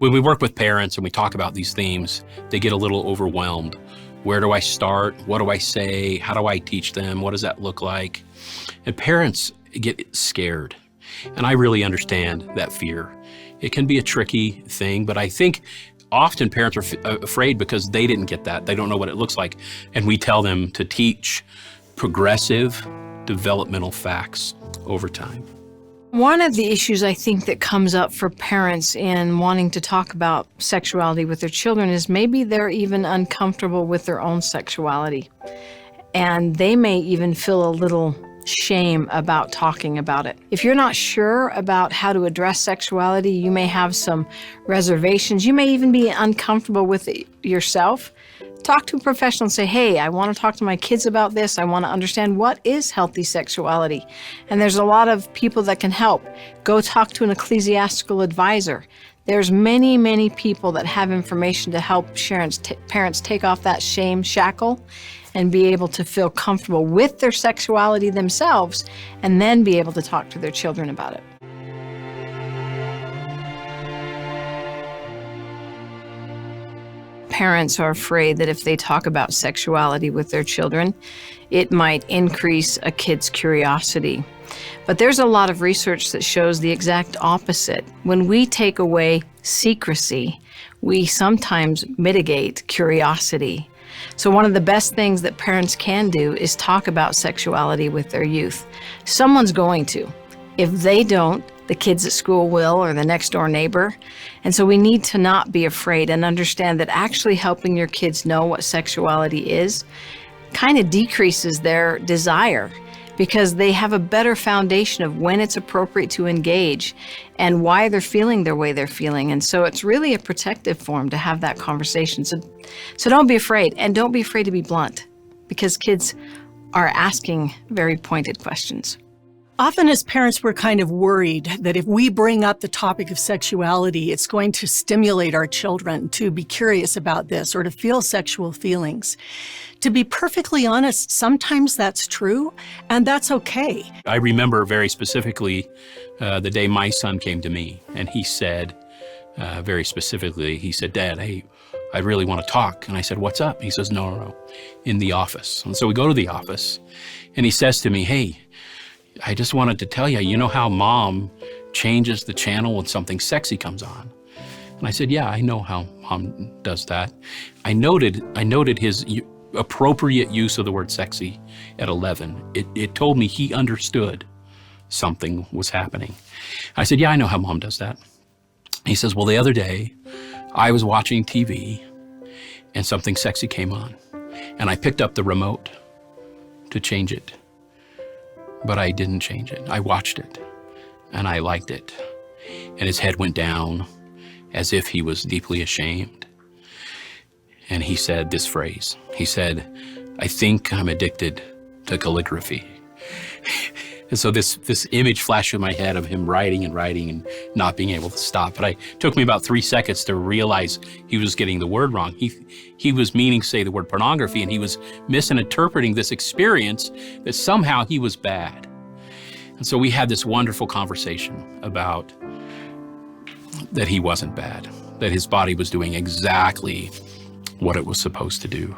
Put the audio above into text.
When we work with parents and we talk about these themes, they get a little overwhelmed. Where do I start? What do I say? How do I teach them? What does that look like? And parents get scared. And I really understand that fear. It can be a tricky thing, but I think often parents are afraid because they didn't get that. They don't know what it looks like. And we tell them to teach progressive developmental facts over time. One of the issues I think that comes up for parents in wanting to talk about sexuality with their children is maybe they're even uncomfortable with their own sexuality. And they may even feel a little shame about talking about it. If you're not sure about how to address sexuality, you may have some reservations. You may even be uncomfortable with it yourself. Talk to a professional and say, hey, I want to talk to my kids about this. I want to understand what is healthy sexuality. And there's a lot of people that can help. Go talk to an ecclesiastical advisor. There's many, many people that have information to help parents take off that shame shackle and be able to feel comfortable with their sexuality themselves and then be able to talk to their children about it. Parents are afraid that if they talk about sexuality with their children, it might increase a kid's curiosity. But there's a lot of research that shows the exact opposite. When we take away secrecy, we sometimes mitigate curiosity. So one of the best things that parents can do is talk about sexuality with their youth. Someone's going to. If they don't, the kids at school will, or the next door neighbor. And so we need to not be afraid and understand that actually helping your kids know what sexuality is kind of decreases their desire because they have a better foundation of when it's appropriate to engage and why they're feeling the way they're feeling. And so it's really a protective form to have that conversation. So don't be afraid, and don't be afraid to be blunt, because kids are asking very pointed questions. Often as parents, we're kind of worried that if we bring up the topic of sexuality, it's going to stimulate our children to be curious about this or to feel sexual feelings. To be perfectly honest, sometimes that's true, and that's okay. I remember very specifically the day my son came to me, and he said, very specifically, he said, Dad, hey, I really want to talk. And I said, what's up? He says, no, in the office. And so we go to the office, and he says to me, hey, I just wanted to tell you, you know how Mom changes the channel when something sexy comes on? And I said, yeah, I know how Mom does that. I noted his appropriate use of the word sexy at 11. It told me he understood something was happening. I said, yeah, I know how Mom does that. He says, well, the other day I was watching TV and something sexy came on, and I picked up the remote to change it. But I didn't change it. I watched it, and I liked it. And his head went down as if he was deeply ashamed. And he said this phrase. He said, I think I'm addicted to calligraphy. And so this image flashed through my head of him writing and not being able to stop. But it took me about 3 seconds to realize he was getting the word wrong. He was meaning to say the word pornography, and he was misinterpreting this experience that somehow he was bad. And so we had this wonderful conversation about that he wasn't bad, that his body was doing exactly what it was supposed to do.